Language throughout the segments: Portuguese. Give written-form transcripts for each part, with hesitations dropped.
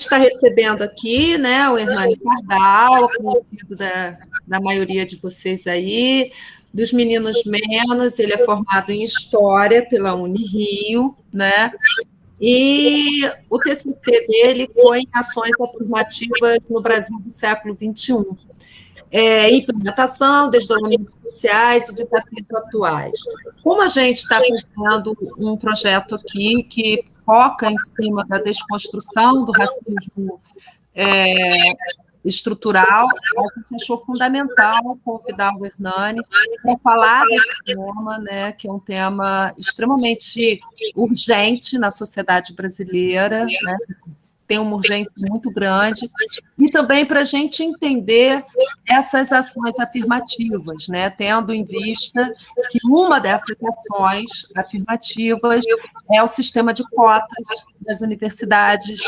está recebendo aqui, né, o Hernani Pardal, conhecido da maioria de vocês aí, dos meninos menos, ele é formado em História pela Unirio, né, e o TCC dele foi em Ações Afirmativas no Brasil do século XXI. Implementação, desdobramentos sociais e desafios atuais. Como a gente está fazendo um projeto aqui que foca em cima da desconstrução do racismo estrutural, a gente achou fundamental convidar o Hernani para falar desse tema, né, que é um tema extremamente urgente na sociedade brasileira, né, tem uma urgência muito grande, e também para a gente entender essas ações afirmativas, né, tendo em vista que uma dessas ações afirmativas é o sistema de cotas das universidades,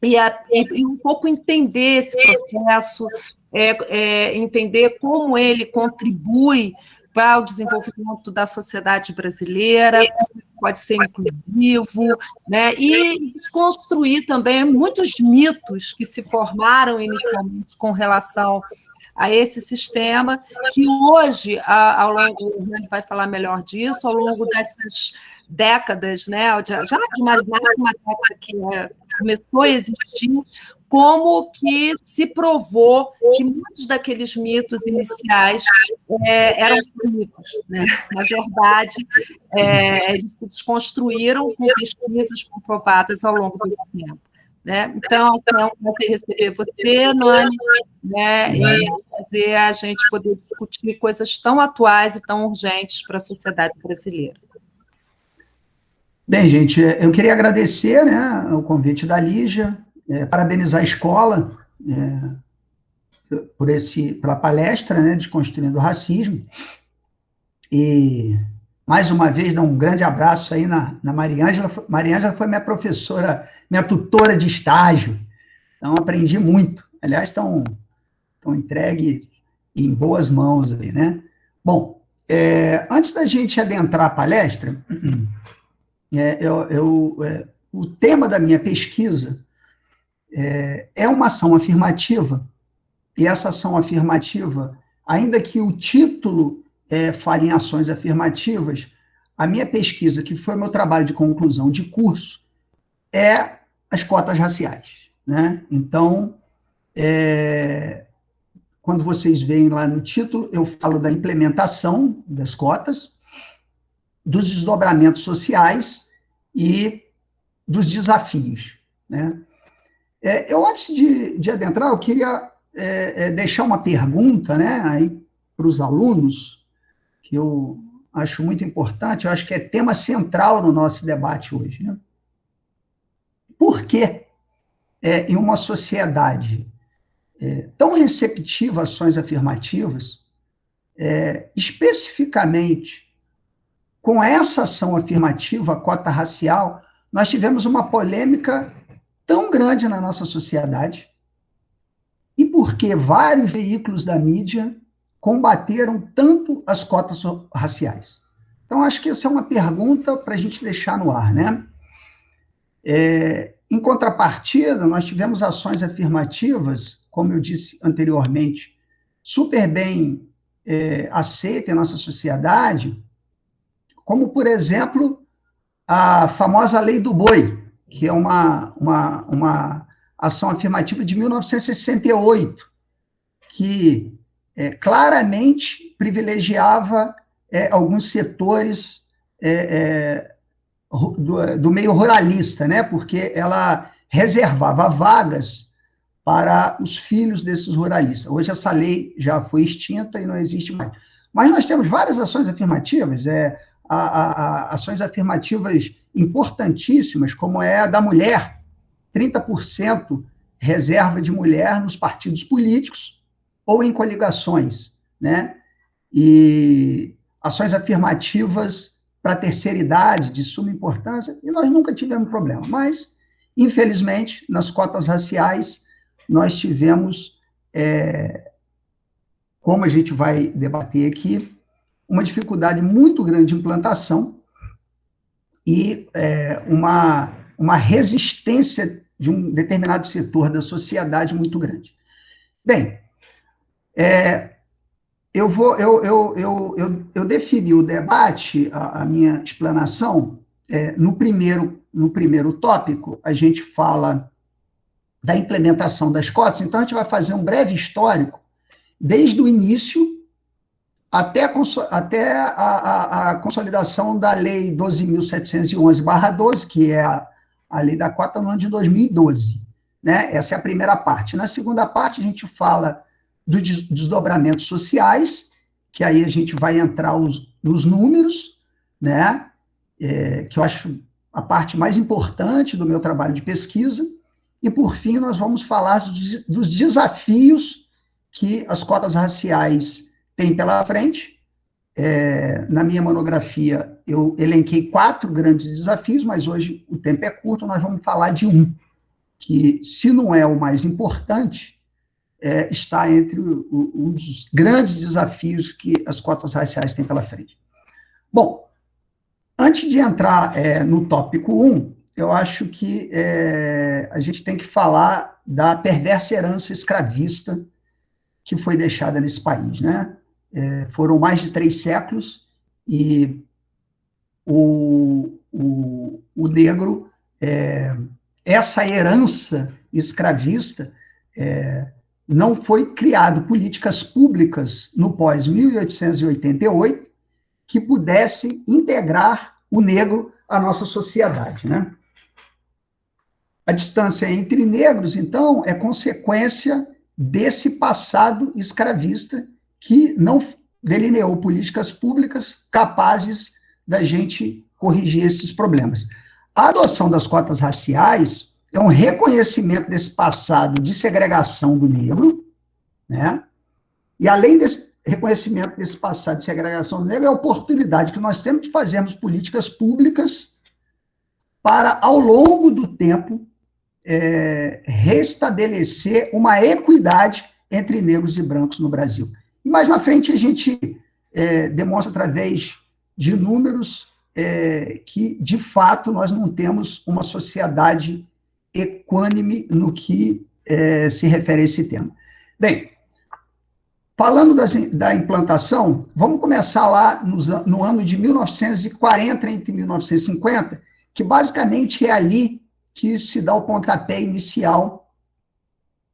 e um pouco entender esse processo, entender como ele contribui para o desenvolvimento da sociedade brasileira, como pode ser inclusivo, né? E desconstruir também muitos mitos que se formaram inicialmente com relação a esse sistema, que hoje, ao longo, ele vai falar melhor disso, ao longo dessas décadas, né, já de uma década que começou a existir, como que se provou que muitos daqueles mitos iniciais eram mitos, né? Na verdade, eles se desconstruíram com pesquisas comprovadas ao longo desse tempo. Né? Então, é um prazer receber você, Nani, né? E fazer a gente poder discutir coisas tão atuais e tão urgentes para a sociedade brasileira. Bem, gente, eu queria agradecer, né, o convite da Lígia, parabenizar a escola pela palestra, né, Desconstruindo o Racismo, e, mais uma vez, dar um grande abraço aí na Mariângela. Mariângela foi minha professora, minha tutora de estágio, então aprendi muito. Aliás, estão entregues em boas mãos aí, né? Bom, antes da gente adentrar a palestra, o tema da minha pesquisa é uma ação afirmativa, e essa ação afirmativa, ainda que o título fale em ações afirmativas, a minha pesquisa, que foi meu trabalho de conclusão de curso, é as cotas raciais, né? Então, quando vocês veem lá no título, eu falo da implementação das cotas, dos desdobramentos sociais e dos desafios, né? Antes de adentrar, eu queria deixar uma pergunta, né, aí para os alunos, que eu acho muito importante, eu acho que é tema central no nosso debate hoje, né? Por que, em uma sociedade tão receptiva a ações afirmativas, especificamente com essa ação afirmativa, a cota racial, nós tivemos uma polêmica tão grande na nossa sociedade, e por que vários veículos da mídia combateram tanto as cotas raciais? Então, acho que essa é uma pergunta para a gente deixar no ar, né? Em contrapartida, nós tivemos ações afirmativas, como eu disse anteriormente, super bem aceitas em nossa sociedade, como, por exemplo, a famosa Lei do Boi, que é uma ação afirmativa de 1968, que claramente privilegiava alguns setores do meio ruralista, né? Porque ela reservava vagas para os filhos desses ruralistas. Hoje essa lei já foi extinta e não existe mais. Mas nós temos várias ações afirmativas, ações afirmativas importantíssimas, como é a da mulher, 30% reserva de mulher nos partidos políticos ou em coligações, né? E ações afirmativas para a terceira idade, de suma importância, e nós nunca tivemos problema. Mas, infelizmente, nas cotas raciais, nós tivemos, como a gente vai debater aqui, uma dificuldade muito grande de implantação e uma resistência de um determinado setor da sociedade muito grande. Bem, eu defini o debate, a minha explanação, no primeiro tópico, a gente fala da implementação das cotas, então a gente vai fazer um breve histórico, desde o início até a consolidação da Lei 12.711/12, que é a lei da cota no ano de 2012. Né? Essa é a primeira parte. Na segunda parte, a gente fala dos desdobramentos sociais, que aí a gente vai entrar nos números, né? Que eu acho a parte mais importante do meu trabalho de pesquisa. E, por fim, nós vamos falar dos desafios que as cotas raciais têm pela frente. Na minha monografia, eu elenquei 4 grandes desafios, mas hoje o tempo é curto, nós vamos falar de um, que, se não é o mais importante, está entre os grandes desafios que as cotas raciais têm pela frente. Bom, antes de entrar no tópico 1, eu acho que a gente tem que falar da perversa herança escravista que foi deixada nesse país, né? Foram mais de 3 séculos e o negro, essa herança escravista, não foi criado políticas públicas no pós-1888 que pudessem integrar o negro à nossa sociedade, né? A distância entre negros, então, é consequência desse passado escravista que não delineou políticas públicas capazes da gente corrigir esses problemas. A adoção das cotas raciais é um reconhecimento desse passado de segregação do negro, né? E além desse reconhecimento desse passado de segregação do negro, é a oportunidade que nós temos de fazermos políticas públicas para, ao longo do tempo, restabelecer uma equidade entre negros e brancos no Brasil. E mais na frente a gente demonstra através de números que, de fato, nós não temos uma sociedade equânime no que se refere a esse tema. Bem, falando da implantação, vamos começar lá no ano de 1940, entre 1950, que basicamente é ali que se dá o pontapé inicial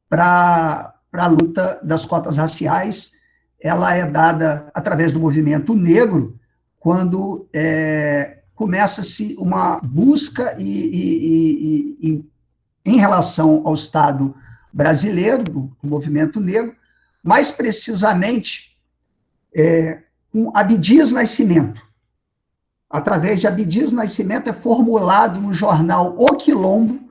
para a luta das cotas raciais. Ela é dada através do movimento negro, quando começa-se uma busca em relação ao Estado brasileiro, do movimento negro, mais precisamente com Abdias Nascimento. Através de Abdias Nascimento é formulado no jornal O Quilombo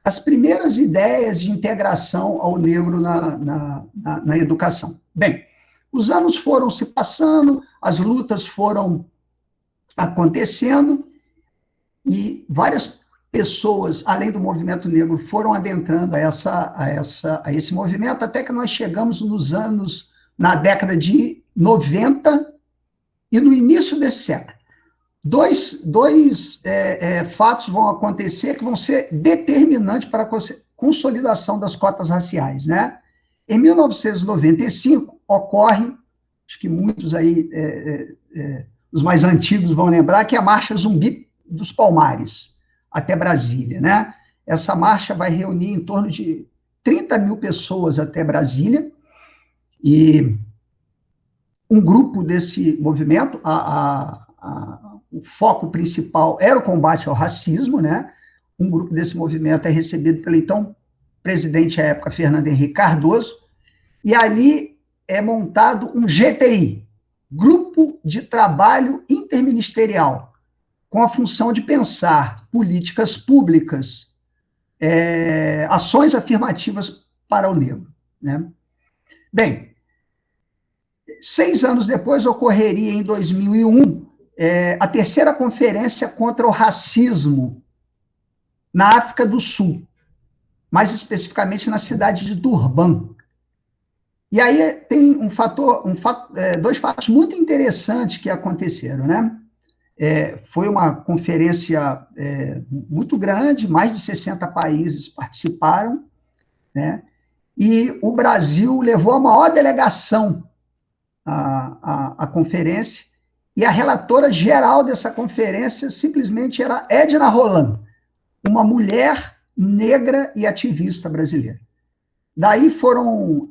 as primeiras ideias de integração ao negro na educação. Bem, os anos foram se passando, as lutas foram acontecendo, e várias pessoas, além do movimento negro, foram adentrando a esse movimento, até que nós chegamos na década de 90 e no início desse século. Dois fatos vão acontecer que vão ser determinantes para a consolidação das cotas raciais, né? Em 1995, ocorre, acho que muitos aí, os mais antigos vão lembrar, que é a Marcha Zumbi dos Palmares, até Brasília, né? Essa marcha vai reunir em torno de 30 mil pessoas até Brasília, e um grupo desse movimento, o foco principal era o combate ao racismo, né? Um grupo desse movimento é recebido pelo então presidente à época, Fernando Henrique Cardoso, e ali é montado um GTI, Grupo de Trabalho Interministerial, com a função de pensar políticas públicas, ações afirmativas para o negro, né? Bem, 6 anos depois ocorreria, em 2001, a terceira conferência contra o racismo na África do Sul, mais especificamente na cidade de Durban. E aí tem dois fatos muito interessantes que aconteceram, né? foi uma conferência muito grande, mais de 60 países participaram, né? E o Brasil levou a maior delegação à conferência, e a relatora geral dessa conferência simplesmente era Edna Roland, uma mulher negra e ativista brasileira. Daí foram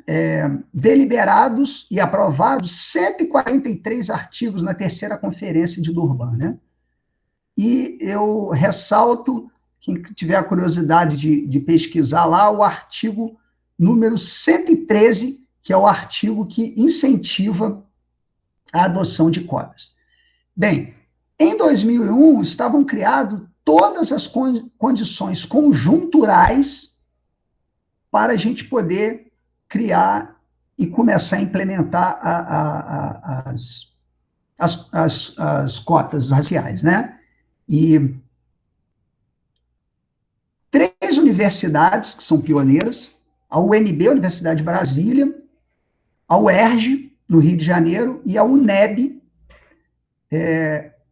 deliberados e aprovados 143 artigos na terceira conferência de Durban, né? E eu ressalto, quem tiver a curiosidade de pesquisar lá, o artigo número 113, que é o artigo que incentiva a adoção de cotas. Bem, em 2001, estavam criadas todas as condições conjunturais para a gente poder criar e começar a implementar as cotas raciais, né? E 3 universidades que são pioneiras, a UNB, a Universidade de Brasília, a UERJ, no Rio de Janeiro, e a UNEB,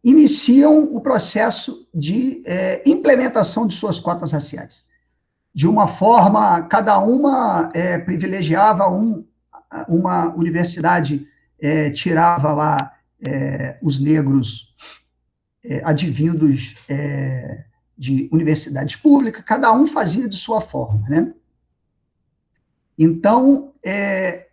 iniciam o processo de implementação de suas cotas raciais. De uma forma, cada uma privilegiava uma universidade, tirava lá os negros advindos de universidades públicas, cada um fazia de sua forma, né? Então,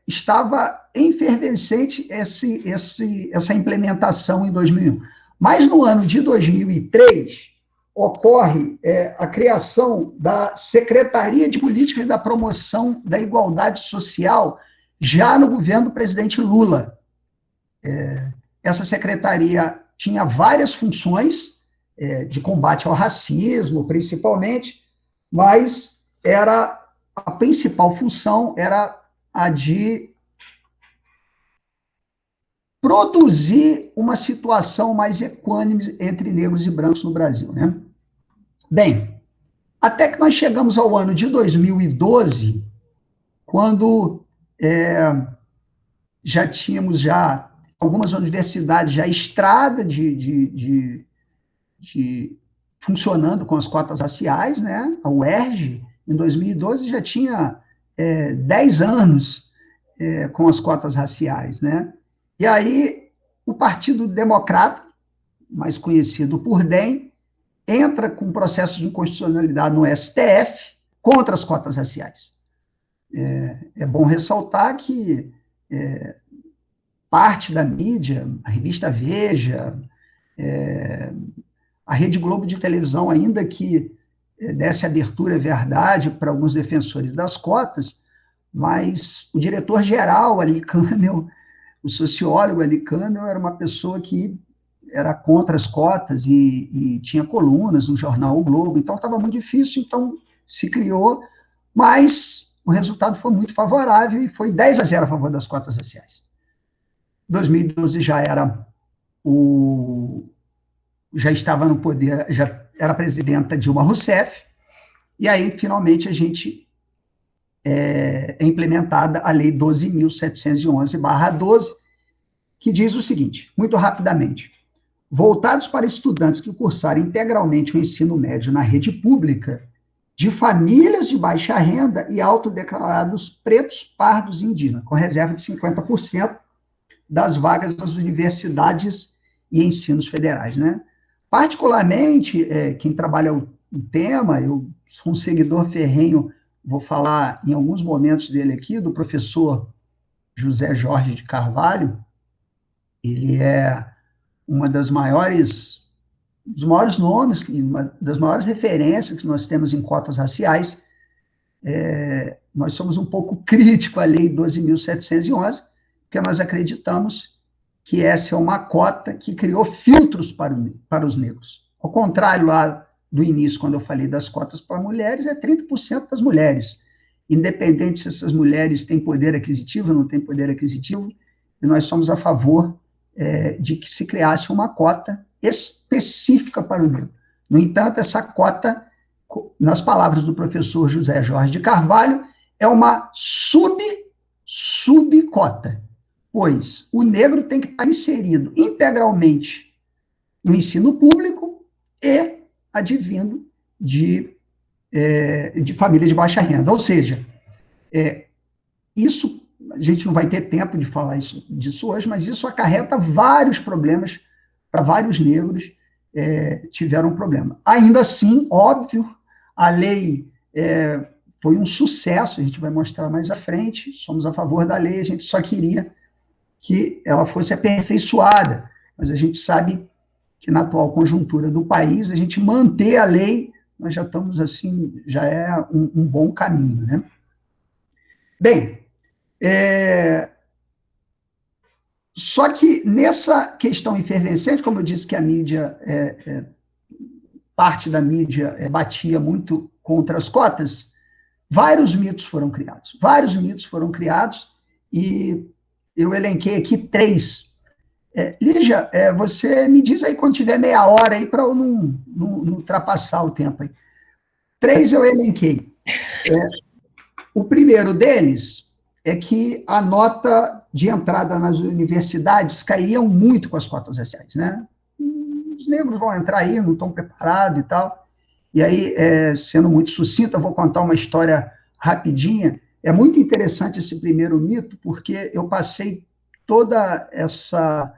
estava efervescente essa implementação em 2001. Mas no ano de 2003, ocorre a criação da Secretaria de Políticas da Promoção da Igualdade Social, já no governo do presidente Lula. Essa secretaria tinha várias funções, de combate ao racismo, principalmente, mas a principal função era a de produzir uma situação mais equânime entre negros e brancos no Brasil, né? Bem, até que nós chegamos ao ano de 2012, quando já tínhamos algumas universidades já estrada de funcionando com as cotas raciais, né? A UERJ, em 2012, já tinha 10 anos com as cotas raciais, né? E aí, o Partido Democrata, mais conhecido por DEM, entra com processo de inconstitucionalidade no STF contra as cotas raciais. É bom ressaltar que parte da mídia, a revista Veja, a Rede Globo de televisão, ainda que desse abertura, é verdade, para alguns defensores das cotas, mas o diretor-geral, Ali Camel, o sociólogo Ali Camel, era uma pessoa que era contra as cotas e tinha colunas no jornal O Globo, então estava muito difícil, então se criou, mas o resultado foi muito favorável e foi 10-0 a favor das cotas raciais. 2012 já estava no poder, já era presidenta Dilma Rousseff, e aí, finalmente, a gente implementada a Lei 12.711/12, que diz o seguinte, muito rapidamente: voltados para estudantes que cursarem integralmente o ensino médio na rede pública, de famílias de baixa renda e autodeclarados pretos, pardos e indígenas, com reserva de 50% das vagas das universidades e ensinos federais, né? Particularmente, quem trabalha o tema, eu sou um seguidor ferrenho, vou falar em alguns momentos dele aqui, do professor José Jorge de Carvalho. Ele é dos maiores nomes, uma das maiores referências que nós temos em cotas raciais. Nós somos um pouco críticos à Lei 12.711, porque nós acreditamos que essa é uma cota que criou filtros para os negros. Ao contrário, lá do início, quando eu falei das cotas para mulheres, 30% das mulheres, independente se essas mulheres têm poder aquisitivo ou não têm poder aquisitivo, e nós somos a favor de que se criasse uma cota específica para o negro. No entanto, essa cota, nas palavras do professor José Jorge de Carvalho, é uma subcota, pois o negro tem que estar inserido integralmente no ensino público e advindo de família de baixa renda. Ou seja, isso, a gente não vai ter tempo de falar disso hoje, mas isso acarreta vários problemas para vários negros tiveram um problema. Ainda assim, óbvio, a lei foi um sucesso, a gente vai mostrar mais à frente, somos a favor da lei, a gente só queria que ela fosse aperfeiçoada, mas a gente sabe que na atual conjuntura do país, a gente manter a lei, nós já estamos assim, já é um bom caminho, né? Bem, só que nessa questão efervescente, como eu disse que a mídia, parte da mídia batia muito contra as cotas, vários mitos foram criados, e eu elenquei aqui 3. Lígia, você me diz aí quando tiver meia hora aí para eu não ultrapassar o tempo aí. 3 eu elenquei. O primeiro deles é que a nota de entrada nas universidades cairia muito com as cotas raciais, né? Os negros vão entrar aí, não estão preparados e tal. E aí, sendo muito sucinta, eu vou contar uma história rapidinha. É muito interessante esse primeiro mito, porque eu passei toda essa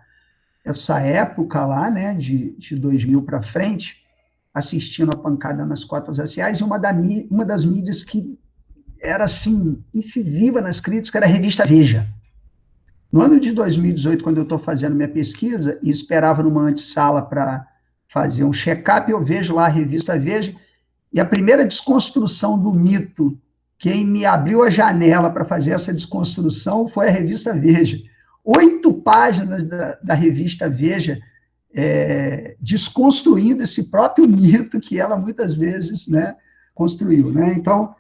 época lá, né, de 2000 para frente, assistindo a pancada nas cotas raciais, e uma das mídias que era, assim, incisiva nas críticas era a revista Veja. No ano de 2018, quando eu estou fazendo minha pesquisa, e esperava numa antessala para fazer um check-up, eu vejo lá a revista Veja, e a primeira desconstrução do mito, quem me abriu a janela para fazer essa desconstrução foi a revista Veja. 8 páginas da revista Veja desconstruindo esse próprio mito que ela muitas vezes, né, construiu, né? Então,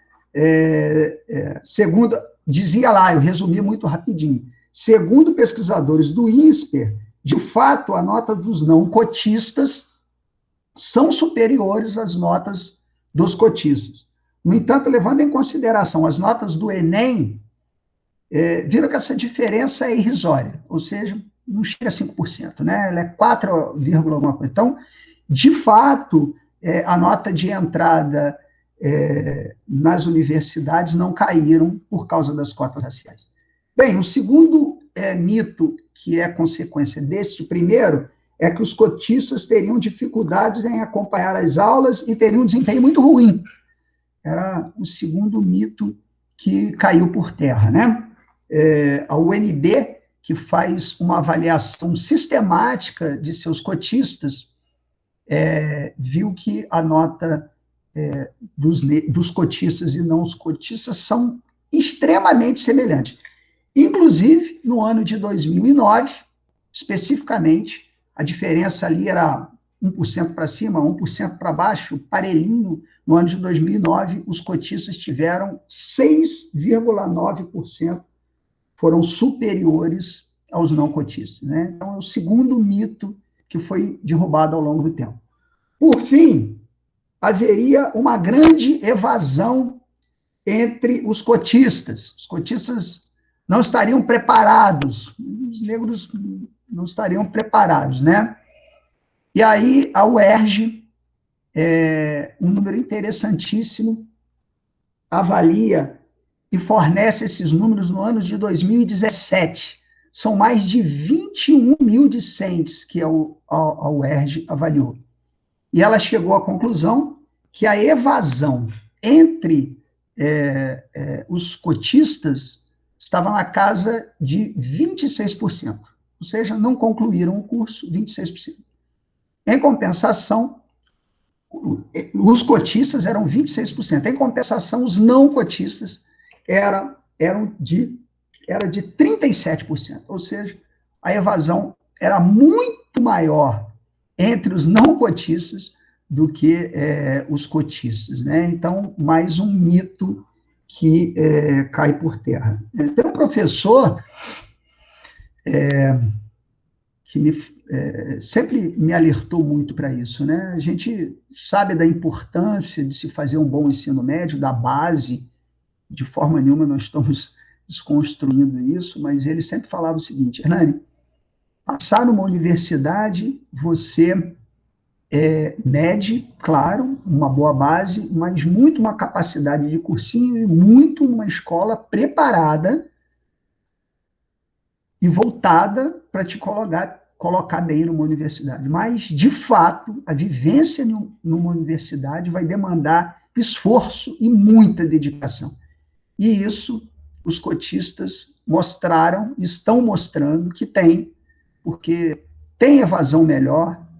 segundo, dizia lá, eu resumi muito rapidinho, segundo pesquisadores do INSPER, de fato, a nota dos não cotistas são superiores às notas dos cotistas. No entanto, levando em consideração as notas do Enem, viram que essa diferença é irrisória, ou seja, não chega a 5%, né? Ela é 4, alguma coisa. Então, de fato, a nota de entrada nas universidades não caíram por causa das cotas raciais. Bem, o segundo mito, que é consequência deste primeiro, é que os cotistas teriam dificuldades em acompanhar as aulas e teriam um desempenho muito ruim. Era o segundo mito que caiu por terra, né? A UNB, que faz uma avaliação sistemática de seus cotistas, viu que a nota dos cotistas e não os cotistas são extremamente semelhantes. Inclusive, no ano de 2009, especificamente, a diferença ali era 1% para cima, 1% para baixo, parelhinho. No ano de 2009, os cotistas tiveram 6,9%, foram superiores aos não cotistas, né? Então, é o segundo mito que foi derrubado ao longo do tempo. Por fim, haveria uma grande evasão entre os cotistas. Os cotistas não estariam preparados, os negros não estariam preparados, né? E aí, a UERJ, um número interessantíssimo, avalia e fornece esses números no ano de 2017. São mais de 21 mil discentes que a UERJ avaliou. E ela chegou à conclusão que a evasão entre os cotistas estava na casa de 26%. Ou seja, não concluíram o curso, 26%. Em compensação, os cotistas eram 26%. Em compensação, os não cotistas era de 37%. Ou seja, a evasão era muito maior entre os não cotistas do que os cotistas, né? Então, mais um mito que cai por terra. Tem um professor que sempre me alertou muito para isso, né? A gente sabe da importância de se fazer um bom ensino médio, da base, de forma nenhuma nós estamos desconstruindo isso, mas ele sempre falava o seguinte: Hernani, passar numa universidade, você mede, claro, uma boa base, mas muito uma capacidade de cursinho e muito uma escola preparada e voltada para te colocar bem numa universidade. Mas, de fato, a vivência numa universidade vai demandar esforço e muita dedicação. E isso os cotistas mostraram, estão mostrando que tem, porque tem evasão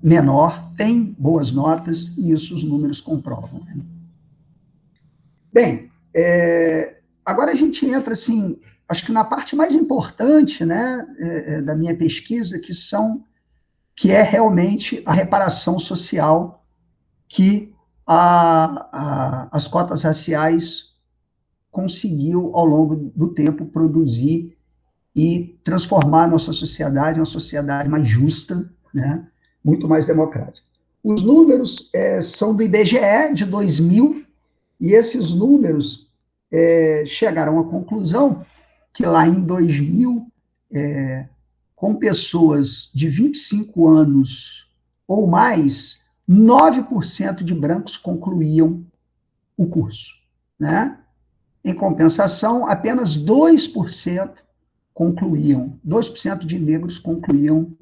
menor, tem boas notas, e isso os números comprovam. Bem, agora a gente entra, assim, acho que na parte mais importante, né, da minha pesquisa, que é realmente a reparação social que as cotas raciais conseguiu, ao longo do tempo, produzir e transformar a nossa sociedade em uma sociedade mais justa, né, muito mais democrática. Os números são do IBGE, de 2000, e esses números chegaram à conclusão que lá em 2000, com pessoas de 25 anos ou mais, 9% de brancos concluíam o curso, né? Em compensação, apenas 2% concluíam, 2% de negros concluíam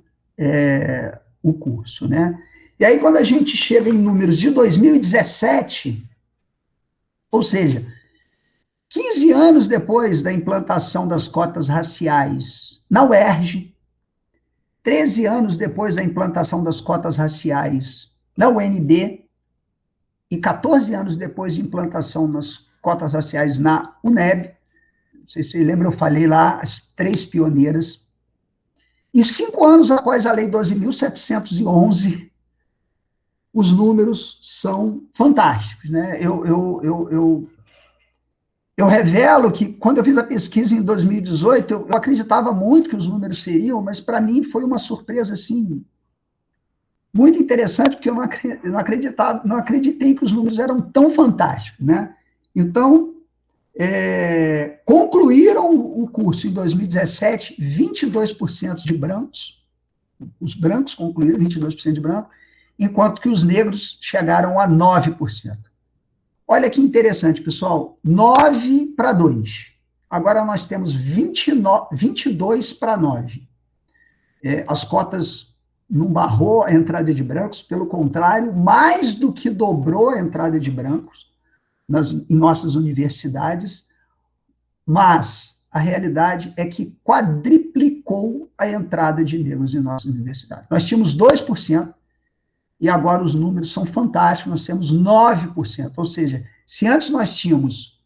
o curso, né? E aí, quando a gente chega em números de 2017, ou seja, 15 anos depois da implantação das cotas raciais na UERJ, 13 anos depois da implantação das cotas raciais na UNB, e 14 anos depois da implantação das cotas raciais na UNEB, não sei se vocês lembram, eu falei lá, as 3 pioneiras, e 5 anos após a Lei 12.711, os números são fantásticos, né? Eu revelo que, quando eu fiz a pesquisa em 2018, eu acreditava muito que os números seriam, mas, para mim, foi uma surpresa, assim, muito interessante, porque eu não acreditei que os números eram tão fantásticos, né? Então, concluíram o curso em 2017, 22% de brancos, os brancos concluíram, 22% de brancos, enquanto que os negros chegaram a 9%. Olha que interessante, pessoal, 9 para 2. Agora nós temos 22 para 9. As cotas não barrou a entrada de brancos, pelo contrário, mais do que dobrou a entrada de brancos em nossas universidades, mas a realidade é que quadriplicou a entrada de negros em nossas universidades. Nós tínhamos 2%, e agora os números são fantásticos, nós temos 9%. Ou seja, se antes nós tínhamos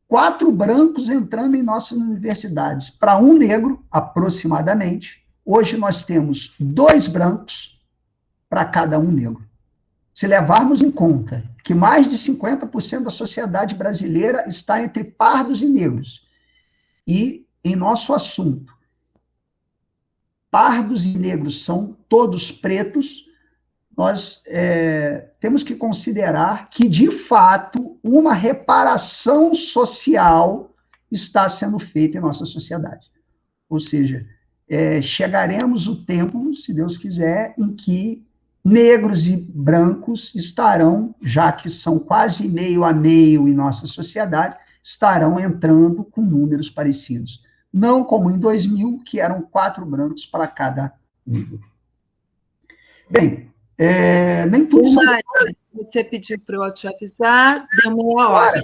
4 brancos entrando em nossas universidades para 1 negro, aproximadamente, hoje nós temos 2 brancos para cada 1 negro. Se levarmos em conta que mais de 50% da sociedade brasileira está entre pardos e negros, e em nosso assunto, pardos e negros são todos pretos, nós temos que considerar que, de fato, uma reparação social está sendo feita em nossa sociedade. Ou seja, chegaremos o tempo, se Deus quiser, em que negros e brancos estarão, já que são quase meio a meio em nossa sociedade, estarão entrando com números parecidos. Não como em 2000, que eram 4 brancos para cada negro. Bem, nem tudo são... Você pediu para eu te avisar, deu meia hora.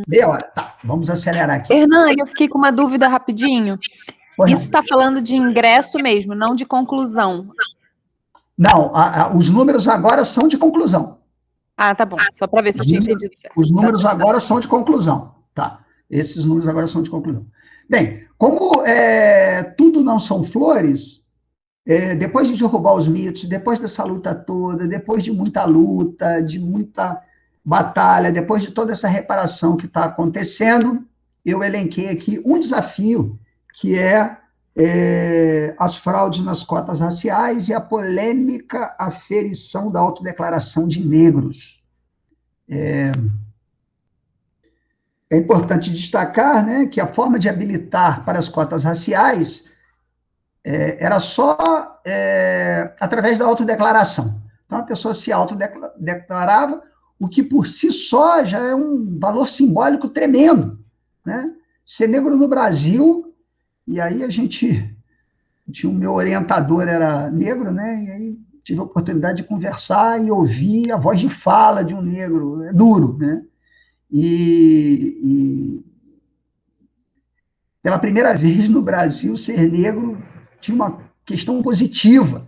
Meia hora, tá, vamos acelerar aqui. Hernani, eu fiquei com uma dúvida rapidinho. Isso está falando de ingresso mesmo, não de conclusão. Não, os números agora são de conclusão. Ah, tá bom, só para ver se eu tinha entendido certo. Os números agora são de conclusão, tá? Esses números agora são de conclusão. Bem, como tudo não são flores, depois de derrubar os mitos, depois dessa luta toda, depois de muita luta, de muita batalha, depois de toda essa reparação que está acontecendo, eu elenquei aqui um desafio, que é as fraudes nas cotas raciais e a polêmica aferição da autodeclaração de negros. É importante destacar, né, que a forma de habilitar para as cotas raciais era só através da autodeclaração. Então, a pessoa se autodeclarava, o que por si só já é um valor simbólico tremendo, né? Ser negro no Brasil, e aí o meu orientador era negro, né? E aí tive a oportunidade de conversar e ouvir a voz de fala de um negro, é duro, né? E pela primeira vez no Brasil, ser negro tinha uma questão positiva,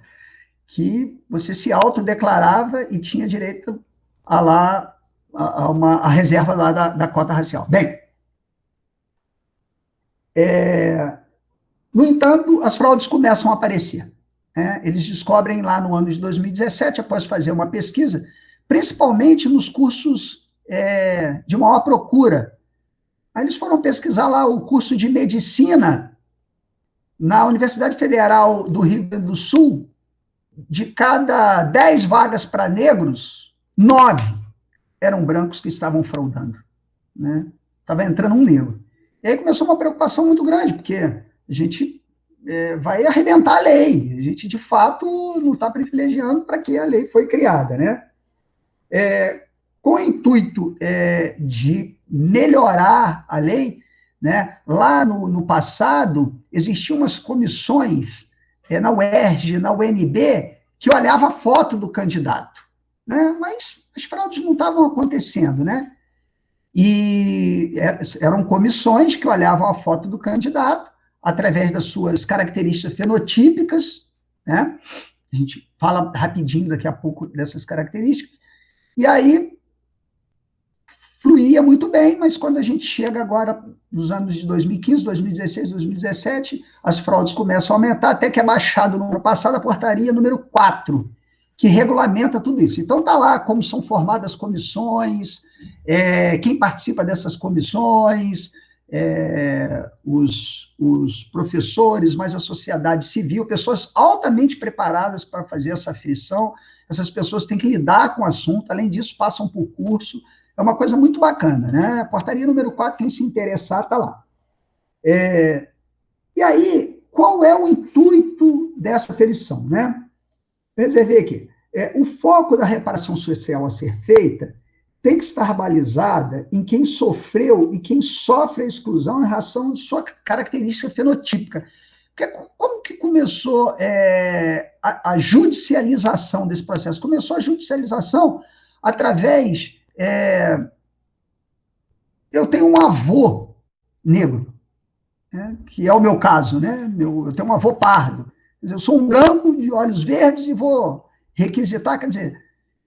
que você se autodeclarava e tinha direito a reserva lá da cota racial. Bem, no entanto, as fraudes começam a aparecer. Né? Eles descobrem lá no ano de 2017, após fazer uma pesquisa, principalmente nos cursos de maior procura. Aí eles foram pesquisar lá o curso de medicina na Universidade Federal do Rio Grande do Sul. De cada 10 vagas para negros, 9 eram brancos que estavam fraudando. Né? Estava entrando um negro. E aí começou uma preocupação muito grande, porque a gente vai arrebentar a lei. A gente, de fato, não está privilegiando para que a lei foi criada. Né? Com o intuito de melhorar a lei, né? Lá no passado, existiam umas comissões na UERJ, na UNB, que olhava a foto do candidato. Né? Mas as fraudes não estavam acontecendo. Né? E eram comissões que olhavam a foto do candidato através das suas características fenotípicas, né? A gente fala rapidinho daqui a pouco dessas características, e aí fluía muito bem, mas quando a gente chega agora nos anos de 2015, 2016, 2017, as fraudes começam a aumentar, até que é baixado no ano passado a portaria número 4, que regulamenta tudo isso. Então está lá como são formadas comissões, quem participa dessas comissões, os professores, mas a sociedade civil, pessoas altamente preparadas para fazer essa aferição. Essas pessoas têm que lidar com o assunto, além disso, passam por curso. É uma coisa muito bacana, né? Portaria número 4, quem se interessar, está lá. E aí, qual é o intuito dessa aferição, né? Você vê aqui, o foco da reparação social a ser feita tem que estar balizada em quem sofreu e quem sofre a exclusão em razão de sua característica fenotípica. Porque como que começou a judicialização desse processo? Começou a judicialização através... eu tenho um avô negro, né, que é o meu caso, né? Eu tenho um avô pardo. Quer dizer, eu sou um branco de olhos verdes e vou requisitar, quer dizer,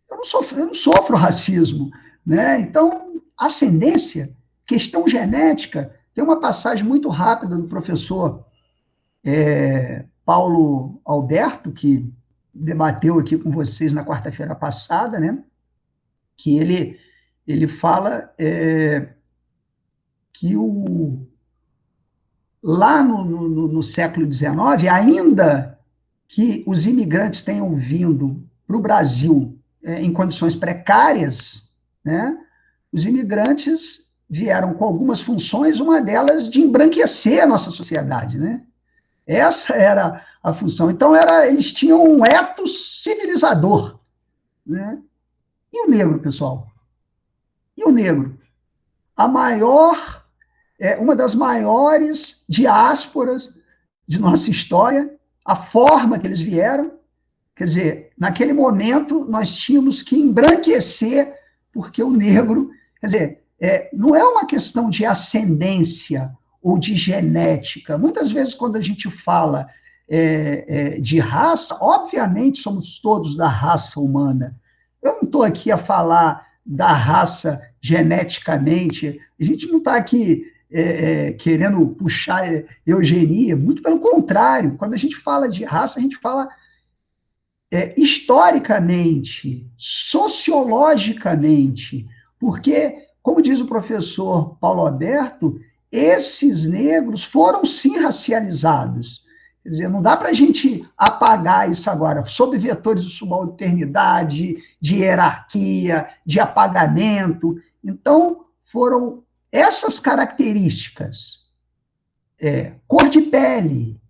eu não sofro racismo, né? Então, ascendência, questão genética, tem uma passagem muito rápida do professor Paulo Alberto, que debateu aqui com vocês na quarta-feira passada, né? Que ele fala que lá no século XIX, ainda que os imigrantes tenham vindo para o Brasil em condições precárias, né, os imigrantes vieram com algumas funções, uma delas de embranquecer a nossa sociedade. Né? Essa era a função. Então, eles tinham um ethos civilizador. Né? E o negro, pessoal? E o negro? Uma das maiores diásporas de nossa história, a forma que eles vieram, quer dizer, naquele momento nós tínhamos que embranquecer, porque o negro, quer dizer, não é uma questão de ascendência ou de genética. Muitas vezes, quando a gente fala de raça, obviamente somos todos da raça humana. Eu não estou aqui a falar da raça geneticamente, a gente não está aqui querendo puxar eugenia, muito pelo contrário, quando a gente fala de raça, a gente fala historicamente, sociologicamente, porque, como diz o professor Paulo Alberto, esses negros foram sim racializados. Quer dizer, não dá para a gente apagar isso agora, sob vetores de subalternidade, de hierarquia, de apagamento. Então, foram essas características, cor de pele,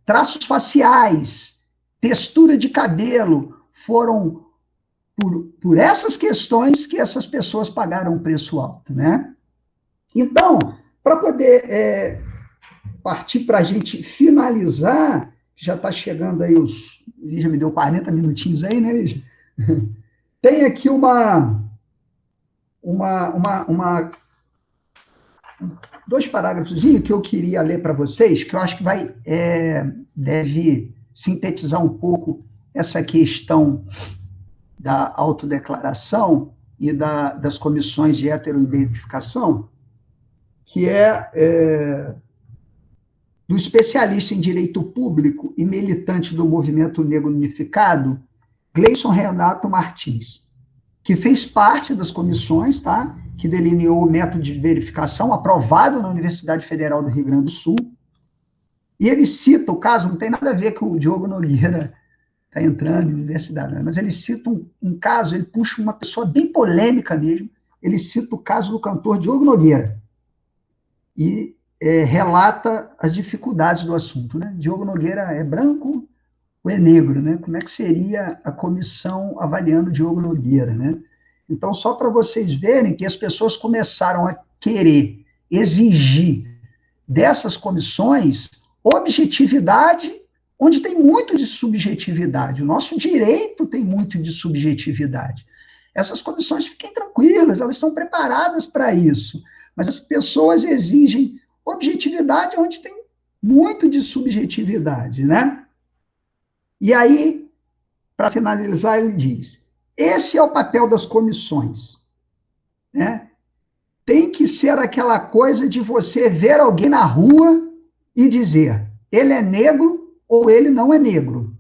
traços faciais, textura de cabelo, foram por essas questões que essas pessoas pagaram um preço alto, né? Então, para poder partir para a gente finalizar, já está chegando aí Lígia me deu 40 minutinhos aí, né, Lígia? Tem aqui dois parágrafos que eu queria ler para vocês, que eu acho que deve sintetizar um pouco essa questão da autodeclaração e das comissões de heteroidentificação, que do especialista em direito público e militante do movimento negro unificado, Gleison Renato Martins, que fez parte das comissões, tá? Que delineou o método de verificação aprovado na Universidade Federal do Rio Grande do Sul. E ele cita o caso, não tem nada a ver com o Diogo Nogueira está entrando na universidade, né? Mas ele cita um caso, ele puxa uma pessoa bem polêmica mesmo, ele cita o caso do cantor Diogo Nogueira e relata as dificuldades do assunto, né? Diogo Nogueira é branco ou é negro, né? Como é que seria a comissão avaliando Diogo Nogueira, né? Então, só para vocês verem que as pessoas começaram a querer exigir dessas comissões objetividade, onde tem muito de subjetividade. O nosso direito tem muito de subjetividade. Essas comissões, fiquem tranquilas, elas estão preparadas para isso. Mas as pessoas exigem objetividade onde tem muito de subjetividade, né? E aí, para finalizar, ele diz: esse é o papel das comissões, né? Tem que ser aquela coisa de você ver alguém na rua e dizer, ele é negro ou ele não é negro.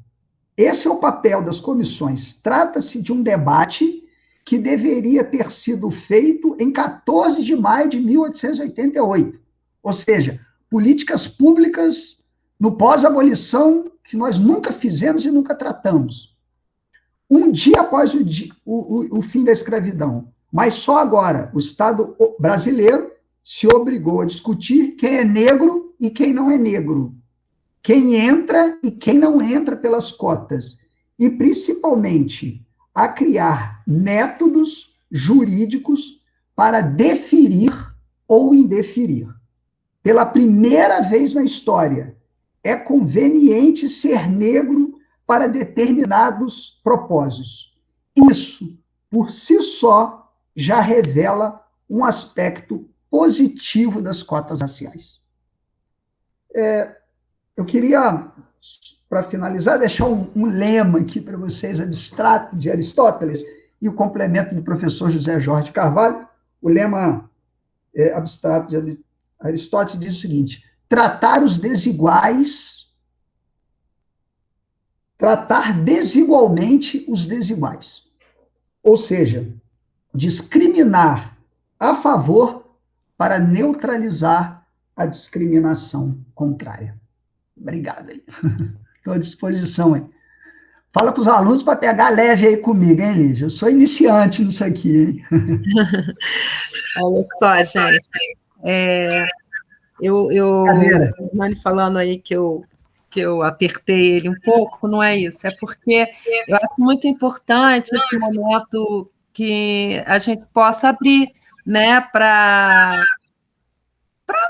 Esse é o papel das comissões. Trata-se de um debate que deveria ter sido feito em 14 de maio de 1888. Ou seja, políticas públicas no pós-abolição que nós nunca fizemos e nunca tratamos. Um dia após o fim da escravidão. Mas só agora o Estado brasileiro se obrigou a discutir quem é negro e quem não é negro. Quem entra e quem não entra pelas cotas. E, principalmente, a criar métodos jurídicos para deferir ou indeferir. Pela primeira vez na história, é conveniente ser negro para determinados propósitos. Isso, por si só, já revela um aspecto positivo das cotas raciais. Eu queria, para finalizar, deixar um lema aqui para vocês, abstrato de Aristóteles, e o complemento do professor José Jorge Carvalho. O lema abstrato de Aristóteles diz o seguinte: tratar desigualmente os desiguais. Ou seja, discriminar a favor para neutralizar a discriminação contrária. Obrigado aí. Estou à disposição aí. Fala para os alunos para pegar leve aí comigo, hein, Lígia? Eu sou iniciante nisso aqui, hein? Olha só, gente. O Hernani falando aí que eu apertei ele um pouco, não é isso. É porque eu acho muito importante esse momento que a gente possa abrir, né, para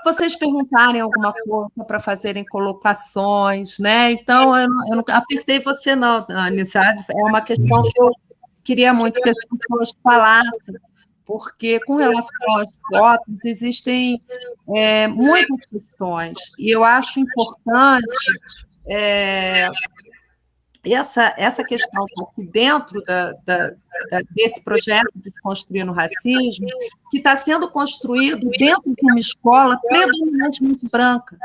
vocês perguntarem alguma coisa, para fazerem colocações, né? Então, eu não apertei você não, Dani, sabe? É uma questão que eu queria muito que as pessoas falassem, porque, com relação às cotas, existem muitas questões, e eu acho importante essa questão aqui dentro desse projeto de Desconstruindo o Racismo, que está sendo construído dentro de uma escola predominantemente branca,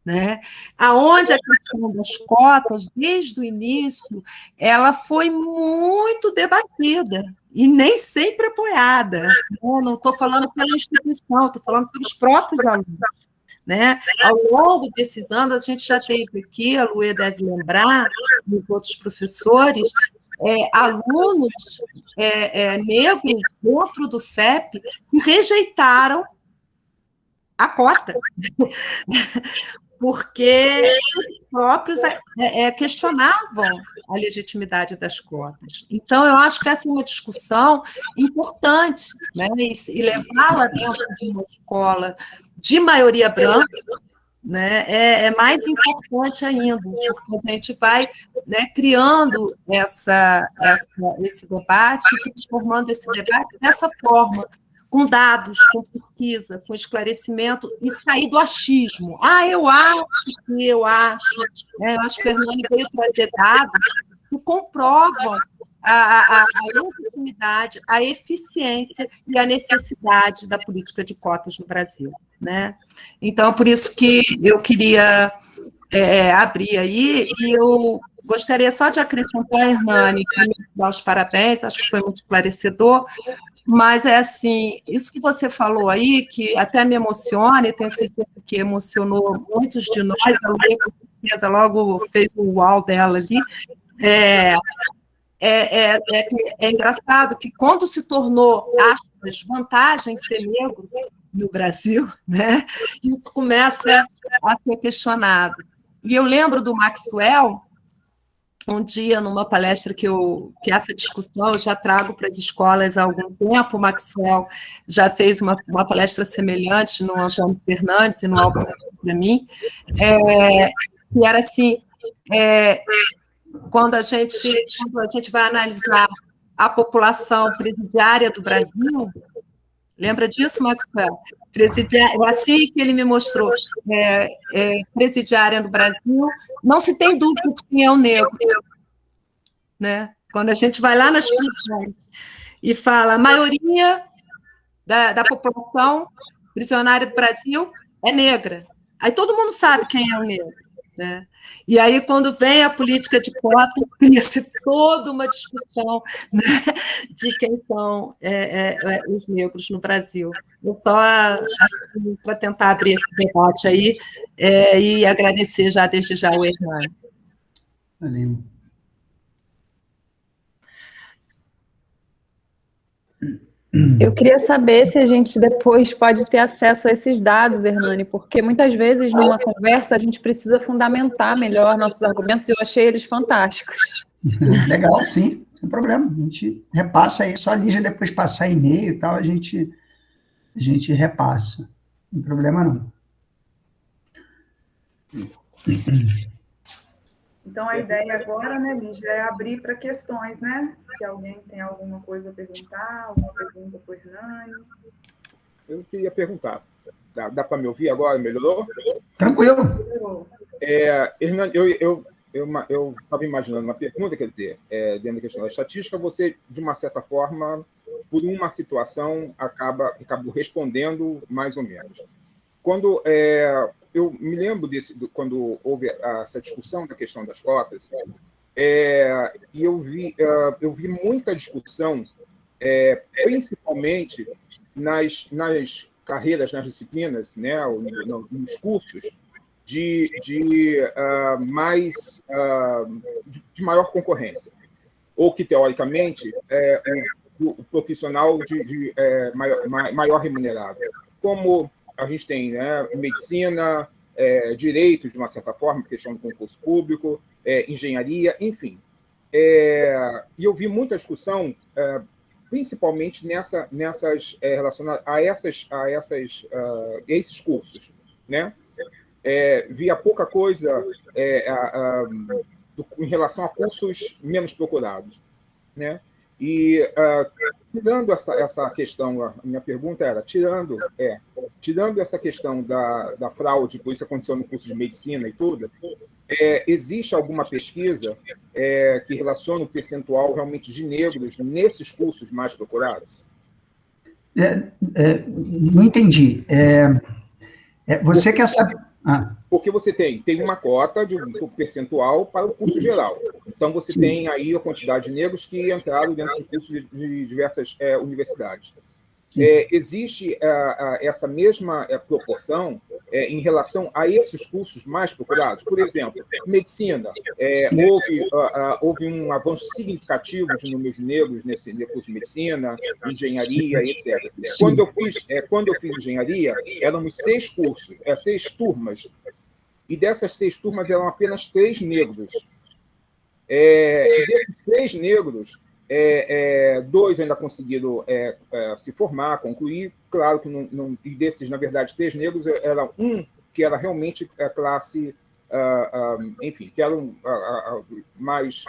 né? Aonde a questão das cotas, desde o início, ela foi muito debatida e nem sempre apoiada. Não estou falando pela instituição, estou falando pelos próprios alunos. Né? Ao longo desses anos, a gente já teve aqui, a Luê deve lembrar, e os outros professores, alunos negros dentro do CEP que rejeitaram a cota. porque os próprios questionavam a legitimidade das cotas. Então, eu acho que essa é uma discussão importante, né? E levá-la dentro de uma escola de maioria branca, né, é mais importante ainda, porque a gente vai, né, criando esse debate, transformando esse debate dessa forma, com dados, com pesquisa, com esclarecimento, e sair do achismo. Eu acho que eu acho. Né? Eu acho que o Hernani veio trazer dados que comprovam a legitimidade, a eficiência e a necessidade da política de cotas no Brasil. Né? Então, por isso que eu queria abrir aí, e eu gostaria só de acrescentar, Hernani, dar os parabéns, acho que foi muito esclarecedor, mas é assim, isso que você falou aí, que até me emociona, e tenho certeza que emocionou muitos de nós, a Lê, com certeza, logo fez o uau dela ali, é engraçado que quando se tornou, aspas, vantagem ser negro no Brasil, né, isso começa a ser questionado. E eu lembro do Maxwell, um dia, numa palestra que essa discussão eu já trago para as escolas há algum tempo, o Maxwell já fez uma palestra semelhante no Antônio Fernandes e no Álvaro para mim, que era assim, quando a gente vai analisar a população presidiária do Brasil, lembra disso, Maxwell? Assim que ele me mostrou, presidiária no Brasil, não se tem dúvida de quem é o negro. Né? Quando a gente vai lá nas prisões e fala, a maioria da população prisionária do Brasil é negra. Aí todo mundo sabe quem é o negro. Né? E aí, quando vem a política de cota, cria-se toda uma discussão, né, de quem são os negros no Brasil. Eu só para tentar abrir esse debate aí e agradecer já desde já o Hernani. Valeu. Eu queria saber se a gente depois pode ter acesso a esses dados, Hernani, porque muitas vezes numa conversa a gente precisa fundamentar melhor nossos argumentos e eu achei eles fantásticos. Legal, sim, sem problema. A gente repassa aí, só a Lígia depois passar e-mail e tal, a gente repassa. Não tem problema não. Então, a ideia agora, né, Lígia, é abrir para questões, né? Se alguém tem alguma coisa a perguntar, alguma pergunta para o Hernani. Eu queria perguntar. Dá para me ouvir agora? Melhorou? Tranquilo. Hernani, eu estava imaginando uma pergunta, quer dizer, dentro da questão da estatística, você, de uma certa forma, por uma situação, acabou respondendo mais ou menos. Quando eu me lembro quando houve essa discussão da questão das cotas, e eu vi muita discussão, principalmente nas carreiras, nas disciplinas, né, nos cursos, de maior concorrência, ou que, teoricamente, o profissional de maior remunerado. Como a gente tem, né, medicina, direito, de uma certa forma, questão do concurso público, engenharia, enfim. E eu vi muita discussão, principalmente nessas relacionadas a esses cursos, né? Via pouca coisa em relação a cursos menos procurados, né? E tirando essa questão, a minha pergunta era, tirando essa questão da fraude, por isso aconteceu no curso de medicina e tudo, existe alguma pesquisa que relaciona o percentual realmente de negros nesses cursos mais procurados? Não entendi. Você quer saber... Porque você tem uma cota de um percentual para o curso geral. Então, você Sim. tem aí a quantidade de negros que entraram dentro de cursos de diversas universidades. Existe essa mesma proporção em relação a esses cursos mais procurados? Por exemplo, medicina. Houve um avanço significativo de números de negros nesse curso de medicina, engenharia, etc. Quando eu fiz engenharia, éramos 6 cursos, 6 turmas e dessas 6 turmas eram apenas 3 negros. E desses 3 negros, 2 ainda conseguiram se formar, concluir. Claro que e desses, na verdade, 3 negros, era um que era realmente a classe, enfim, que eram mais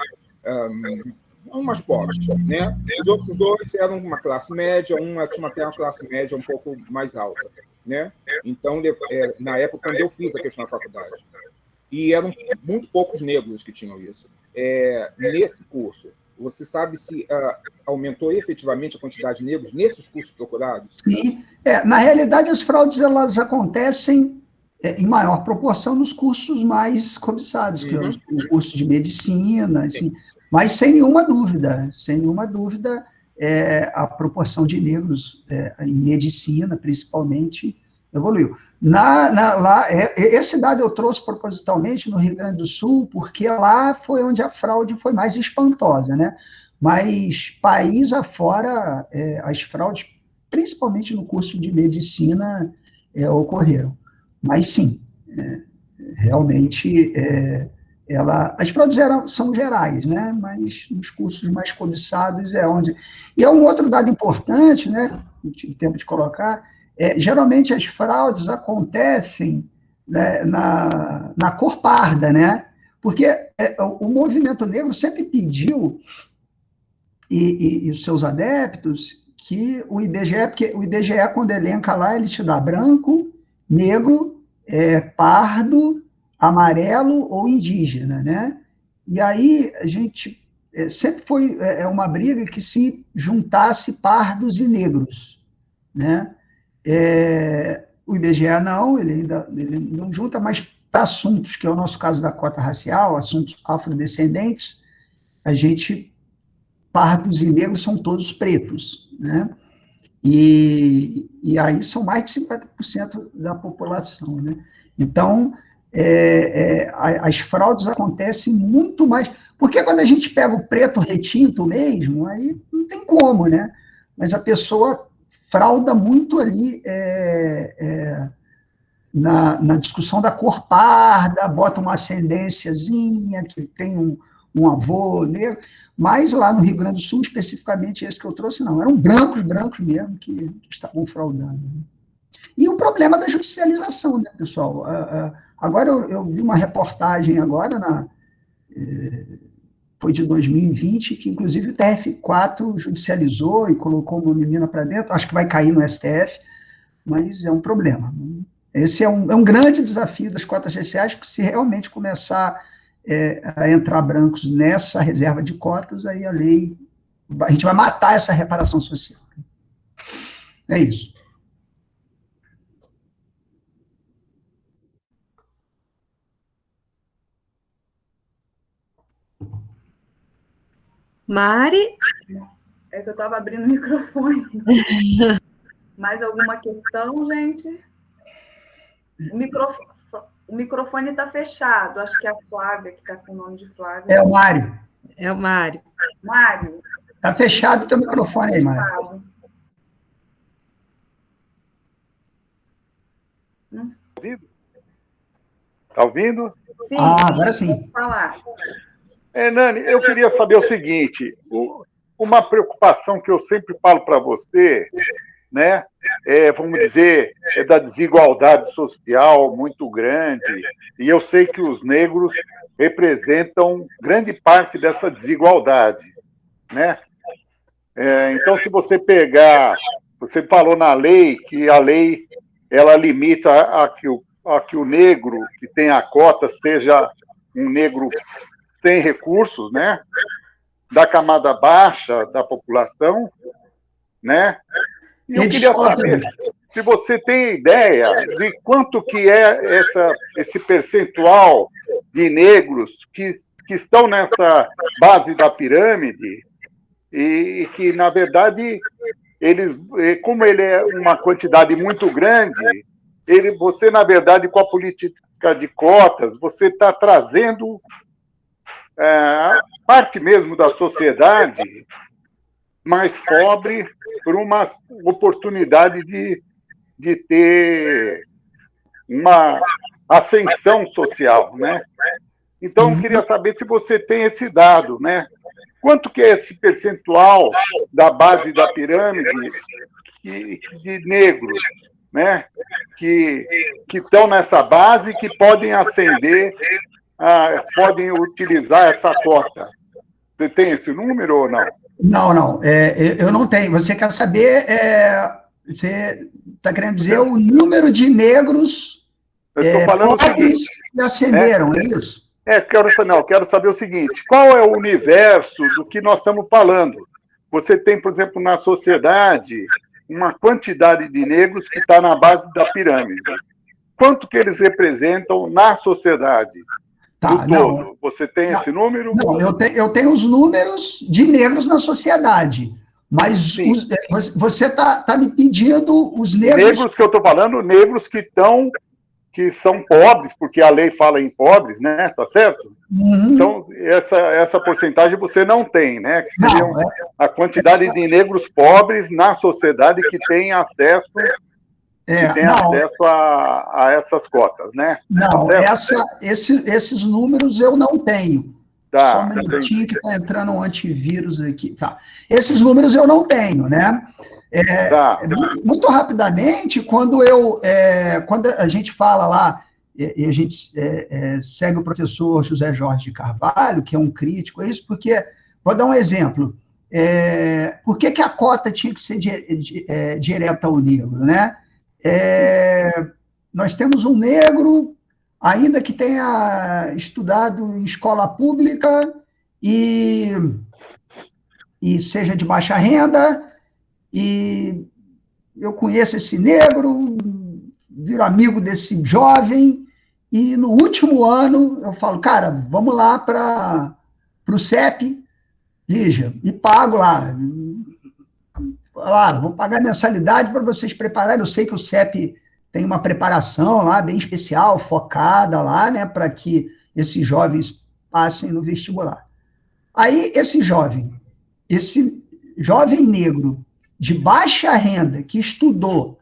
pobres, né? Os outros 2 eram uma classe média, tinha até uma classe média um pouco mais alta, né? Então, na época, quando eu fiz a questão da faculdade, e eram muito poucos negros que tinham isso. Nesse curso, você sabe se aumentou efetivamente a quantidade de negros nesses cursos procurados? Sim. Na realidade, as fraudes elas acontecem em maior proporção nos cursos mais cobiçados, que é o curso de medicina, assim, mas sem nenhuma dúvida, a proporção de negros em medicina, principalmente, evoluiu. Esse dado eu trouxe propositalmente no Rio Grande do Sul, porque lá foi onde a fraude foi mais espantosa, né? Mas país afora, as fraudes, principalmente no curso de medicina, ocorreram. Mas sim, realmente, as fraudes são gerais, né? Mas nos cursos mais cobiçados é onde... E um outro dado importante, né? Não tive tempo de colocar, geralmente as fraudes acontecem, né, na cor parda, né? Porque o movimento negro sempre pediu, e os seus adeptos, que o IBGE, porque o IBGE, quando elenca lá, ele te dá branco, negro, pardo, amarelo ou indígena, né? E aí a gente sempre foi uma briga que se juntasse pardos e negros, né? O IBGE não, ele não junta, mas para assuntos, que é o nosso caso da cota racial, assuntos afrodescendentes, a gente, pardos e negros são todos pretos, né? E aí são mais de 50% da população, né? Então, as fraudes acontecem muito mais, porque quando a gente pega o preto retinto mesmo, aí não tem como, né? Mas a pessoa frauda muito ali na discussão da cor parda, bota uma ascendênciazinha, que tem um avô negro, mas lá no Rio Grande do Sul, especificamente esse que eu trouxe, não, eram brancos mesmo que estavam fraudando. E o problema da judicialização, né, pessoal? Agora eu vi uma reportagem agora, foi de 2020, que inclusive o TRF4 judicializou e colocou uma menina para dentro, acho que vai cair no STF, mas é um problema. Esse é um grande desafio das cotas raciais, porque se realmente começar a entrar brancos nessa reserva de cotas, aí a gente vai matar essa reparação social. É isso. Mari? É que eu estava abrindo o microfone. Mais alguma questão, gente? O microfone está fechado. Acho que é a Flávia, que está com o nome de Flávia. É o Mário. É o Mário. Mário. Está fechado o teu microfone aí, Mário. Está ouvindo? Sim. Agora sim. Pode falar. Nani, eu queria saber o seguinte, uma preocupação que eu sempre falo para você, né, vamos dizer, da desigualdade social muito grande, e eu sei que os negros representam grande parte dessa desigualdade, né? Então, se você pegar, você falou na lei, que a lei ela limita a que o negro que tem a cota seja um negro sem recursos, né? Da camada baixa da população, né? E eu queria saber se você tem ideia de quanto que é esse percentual de negros que estão nessa base da pirâmide e que, na verdade, como ele é uma quantidade muito grande, você, na verdade, com a política de cotas, você está trazendo parte mesmo da sociedade mais pobre por uma oportunidade de ter uma ascensão social, né? Então, eu queria saber se você tem esse dado, né? Quanto que é esse percentual da base da pirâmide de negros, né? Que estão nessa base, que podem ascender, podem utilizar essa cota. Você tem esse número ou não? Não. Eu não tenho. Você quer saber... você está querendo dizer o número de negros pobres que ascenderam, é isso? Quero saber o seguinte, qual é o universo do que nós estamos falando? Você tem, por exemplo, na sociedade, uma quantidade de negros que está na base da pirâmide. Quanto que eles representam na sociedade? Tá, todo? Você tem esse número? Não, eu tenho os números de negros na sociedade, mas você está me pedindo os negros... Negros que eu estou falando, negros que são pobres, porque a lei fala em pobres, né? Tá certo? Uhum. Então, essa porcentagem você não tem, né? Que seriam a quantidade de negros pobres na sociedade que tem acesso... acesso a essas cotas, né? Não, esses números eu não tenho. Só um minutinho que está entrando um antivírus aqui. Tá. Esses números eu não tenho, né? Muito rapidamente, quando a gente fala lá, e a gente segue o professor José Jorge de Carvalho, que é um crítico, porque, vou dar um exemplo, por que a cota tinha que ser direta ao negro, né? Nós temos um negro, ainda que tenha estudado em escola pública e seja de baixa renda, e eu conheço esse negro, viro amigo desse jovem, e no último ano eu falo, cara, vamos lá para o CEP, Lígia, e pago lá. Vou pagar mensalidade para vocês prepararem. Eu sei que o CEP tem uma preparação lá bem especial, focada lá, né, para que esses jovens passem no vestibular. Aí, esse jovem negro de baixa renda, que estudou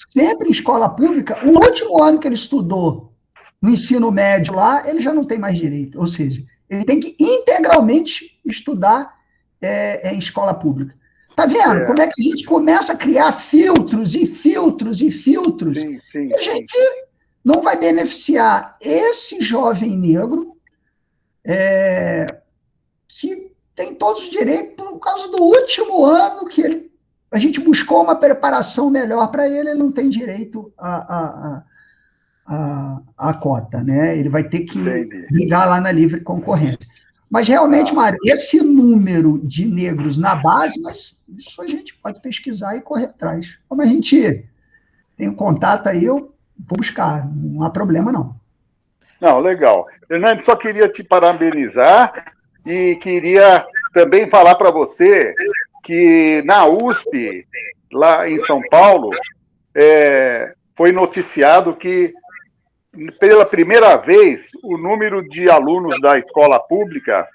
sempre em escola pública, o último ano que ele estudou no ensino médio lá, ele já não tem mais direito. Ou seja, ele tem que integralmente estudar em escola pública. Tá vendo? Como é que a gente começa a criar filtros e filtros e filtros? Sim. E a gente não vai beneficiar esse jovem negro que tem todos os direitos por causa do último ano que a gente buscou uma preparação melhor para ele não tem direito à cota, né? Ele vai ter que ligar lá na livre concorrência. Mas, realmente, Mário, esse número de negros na base, mas isso a gente pode pesquisar e correr atrás. Como a gente tem um contato aí, eu vou buscar, não há problema, não. Não, legal. Hernani, só queria te parabenizar e queria também falar para você que na USP, lá em São Paulo, foi noticiado que, pela primeira vez, o número de alunos da escola pública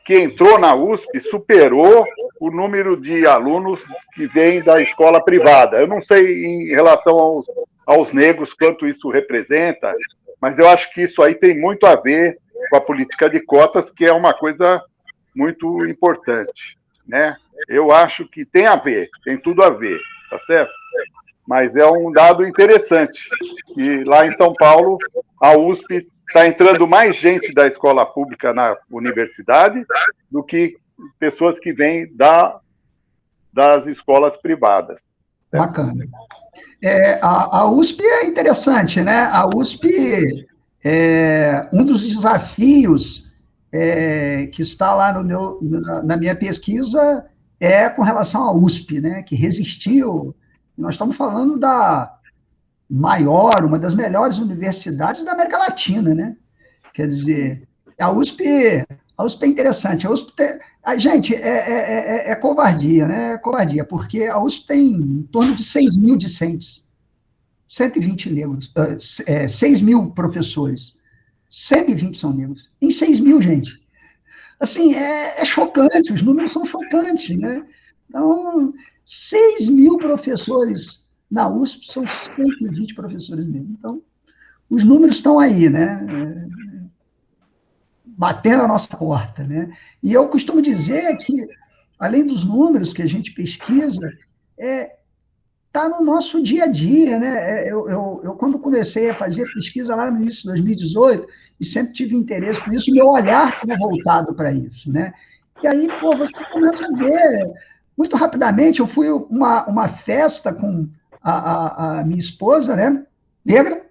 que entrou na USP superou o número de alunos que vêm da escola privada. Eu não sei em relação aos negros quanto isso representa, mas eu acho que isso aí tem muito a ver com a política de cotas, que é uma coisa muito importante, né? Eu acho que tem a ver, tem tudo a ver, tá certo? Mas é um dado interessante. E lá em São Paulo, a USP está entrando mais gente da escola pública na universidade do que pessoas que vêm das escolas privadas. Bacana. A USP é interessante, né? A USP, um dos desafios que está lá na minha pesquisa é com relação à USP, né? Que resistiu. Nós estamos falando da uma das melhores universidades da América Latina, né? Quer dizer, a USP é interessante. A USP gente, é covardia, né? É covardia, porque a USP tem em torno de 6 mil discentes, 120 negros, 6 mil professores, 120 são negros. Em 6 mil, gente. Assim, é chocante, os números são chocantes, né? Então, 6 mil professores na USP são 120 professores negros. Então, os números estão aí, né? Batendo a nossa porta, né? E eu costumo dizer que, além dos números que a gente pesquisa, está no nosso dia a dia, né? Eu, quando comecei a fazer pesquisa lá no início de 2018, e sempre tive interesse por isso, meu olhar estava voltado para isso, né? E aí, pô, você começa a ver, muito rapidamente, eu fui uma festa com a minha esposa, né? Negra,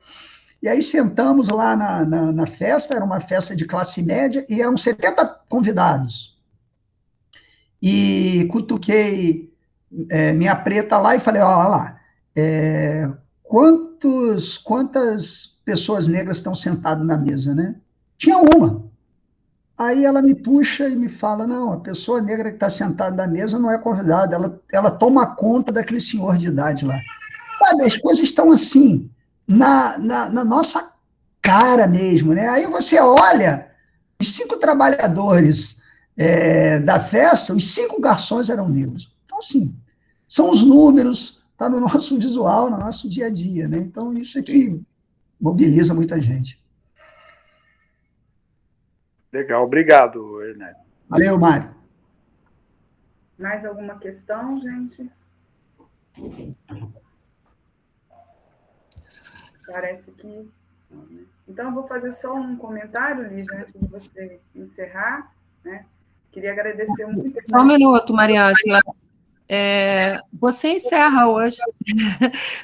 e aí sentamos lá na festa, era uma festa de classe média, e eram 70 convidados. E cutuquei minha preta lá e falei, ó lá, quantas pessoas negras estão sentadas na mesa, né? Tinha uma. Aí ela me puxa e me fala, não, a pessoa negra que está sentada na mesa não é convidada, ela toma conta daquele senhor de idade lá. Sabe, as coisas estão assim, na nossa cara mesmo, né? Aí você olha, os 5 trabalhadores da festa, os 5 garçons eram negros. Então, assim, são os números, está no nosso visual, no nosso dia a dia, né? Então, isso é que mobiliza muita gente. Legal, obrigado, Hernani. Valeu, Mário. Mais alguma questão, gente? Parece que... Então, eu vou fazer só um comentário, Lígia, antes de você encerrar, né? Queria agradecer muito... Só um minuto, Maria Ângela. Você encerra hoje,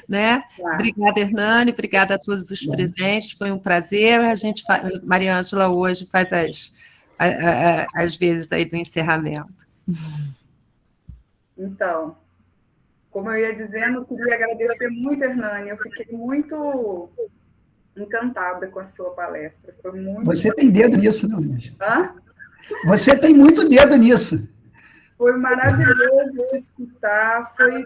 né? Claro. Obrigada, Hernani, obrigada a todos os presentes, foi um prazer. A gente, Maria Ângela, hoje faz as vezes aí do encerramento. Então, como eu ia dizendo, eu queria agradecer muito, Hernani, eu fiquei muito encantada com a sua palestra. Foi muito... Você tem dedo nisso, não, Lígia? Hã? Você tem muito dedo nisso. Foi maravilhoso de escutar, foi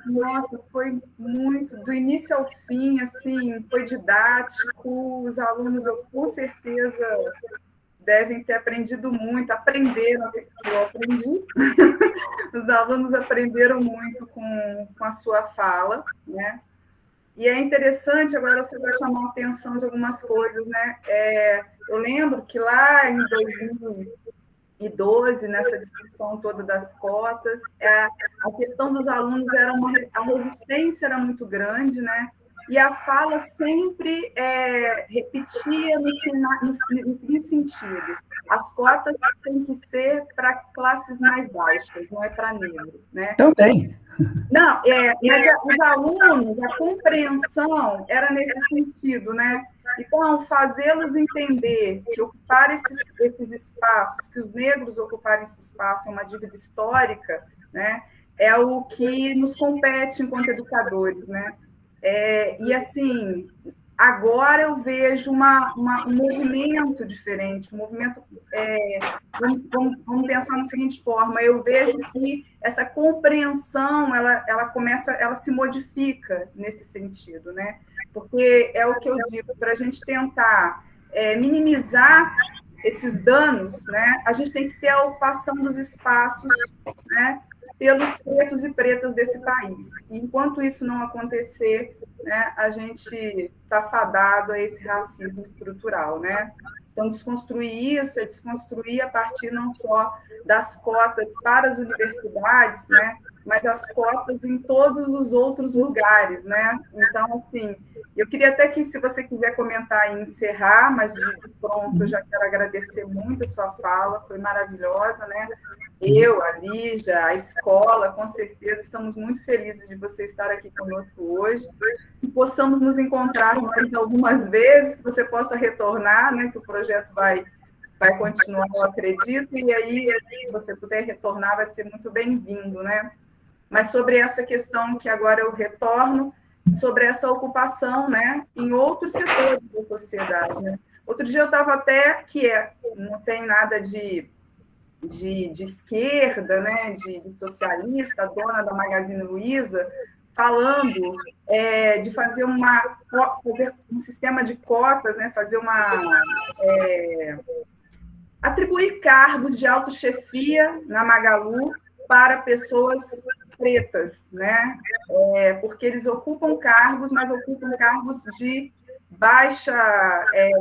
muito, do início ao fim, assim, foi didático, os alunos, com certeza, devem ter aprendido muito, aprenderam, eu aprendi, os alunos aprenderam muito com a sua fala, né? E é interessante, agora eu só vou chamar a atenção de algumas coisas, né? Eu lembro que lá em 2012, nessa discussão toda das cotas, a questão dos alunos a resistência era muito grande, né? E a fala sempre repetia no seguinte sentido: as cotas têm que ser para classes mais baixas, não é para negro, né? Também. Não, mas os alunos, a compreensão era nesse sentido, né? Então, fazê-los entender que ocupar esses espaços, que os negros ocuparem esse espaço é uma dívida histórica, né? É o que nos compete enquanto educadores, né? E, assim, agora eu vejo um movimento diferente, um movimento... Vamos pensar da seguinte forma: eu vejo que essa compreensão, ela se modifica nesse sentido, né? Porque é o que eu digo, para a gente tentar minimizar esses danos, né, a gente tem que ter a ocupação dos espaços, né, pelos pretos e pretas desse país. E enquanto isso não acontecer, né, a gente está fadado a esse racismo estrutural, né? Então, desconstruir isso é desconstruir a partir não só das cotas para as universidades, né, mas as cotas em todos os outros lugares, né? Então, assim, eu queria até que, se você quiser comentar e encerrar, mas de pronto, eu já quero agradecer muito a sua fala, foi maravilhosa, né? Eu, a Lígia, a escola, com certeza, estamos muito felizes de você estar aqui conosco hoje, que possamos nos encontrar mais algumas vezes, que você possa retornar, né, que o projeto vai continuar, eu acredito, e aí, se você puder retornar, vai ser muito bem-vindo, né? Mas sobre essa questão que agora eu retorno, sobre essa ocupação, né, em outros setores da sociedade, né? Outro dia eu estava até, não tem nada de esquerda, né, de socialista, a dona da Magazine Luiza, falando de fazer um sistema de cotas, né, atribuir cargos de autochefia na Magalu para pessoas pretas, né, porque eles ocupam cargos, mas ocupam cargos de baixa,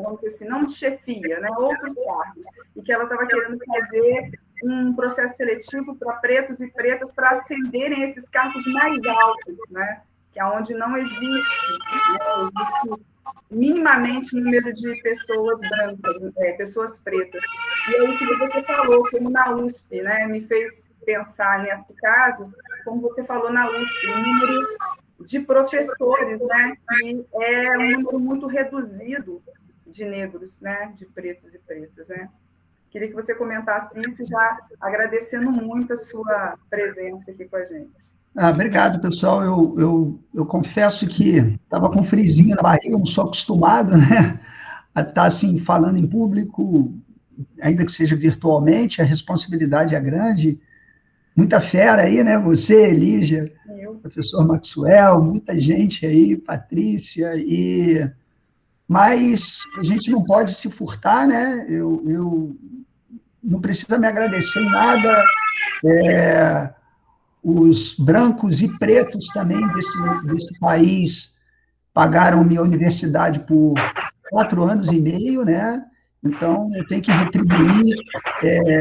vamos dizer assim, não de chefia, né, outros cargos, e que ela estava querendo fazer um processo seletivo para pretos e pretas para ascenderem esses cargos mais altos, né, que é onde não existe, existe minimamente número de pessoas brancas, pessoas pretas. E aí, o que você falou, como na USP, né, me fez pensar nesse caso, como você falou na USP, o número de professores, né, que é um número muito reduzido de negros, né, de pretos e pretas, né. Queria que você comentasse isso, já agradecendo muito a sua presença aqui com a gente. Obrigado, pessoal. Eu confesso que estava com frisinho na barriga, não sou acostumado, né, a estar assim, falando em público, ainda que seja virtualmente, a responsabilidade é grande. Muita fera aí, né? Você, Elígia, professor Maxwell, muita gente aí, Patrícia, mas a gente não pode se furtar, né? Eu não precisa me agradecer em nada. Os brancos e pretos também desse país pagaram minha universidade por 4 anos e meio, né? Então, eu tenho que retribuir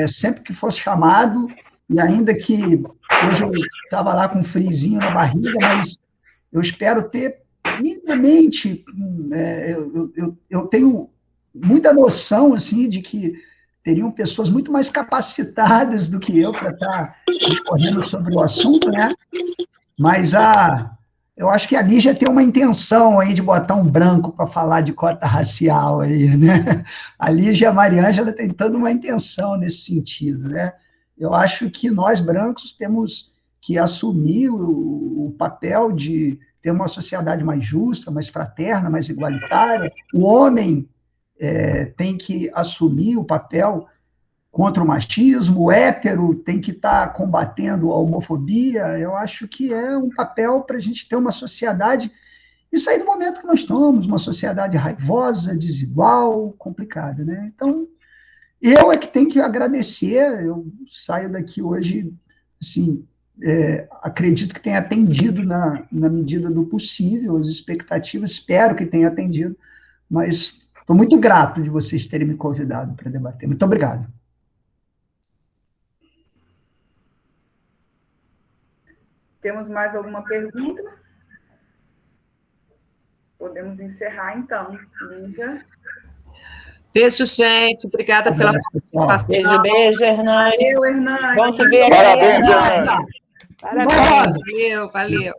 sempre que fosse chamado, e ainda que hoje eu estava lá com um frisinho na barriga, mas eu espero ter minimamente, eu tenho muita noção, assim, de que teriam pessoas muito mais capacitadas do que eu para estar discorrendo sobre o assunto, né? Mas eu acho que a Lígia tem uma intenção aí de botar um branco para falar de cota racial aí, né? A Lígia e a Mariângela têm toda uma intenção nesse sentido, né? Eu acho que nós brancos temos que assumir o papel de ter uma sociedade mais justa, mais fraterna, mais igualitária. O homem tem que assumir o papel contra o machismo, o hétero tem que estar combatendo a homofobia. Eu acho que é um papel para a gente ter uma sociedade e sair do momento que nós estamos, uma sociedade raivosa, desigual, complicada, né? Então, eu é que tenho que agradecer, eu saio daqui hoje, assim, acredito que tenha atendido na medida do possível as expectativas, espero que tenha atendido, mas estou muito grato de vocês terem me convidado para debater. Muito obrigado. Temos mais alguma pergunta? Podemos encerrar, então. Lígia? Beijo, gente. Obrigada pela participação. Beijo, beijo, Hernani. Valeu, Hernani. Bom te ver. Parabéns, Hernani. Parabéns. Valeu.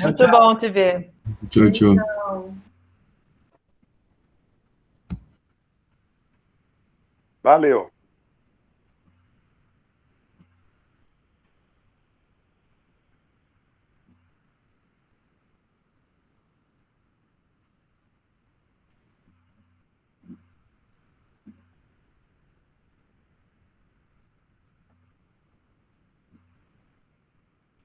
Muito bom te ver. Tchau, tchau. Então, Valeu.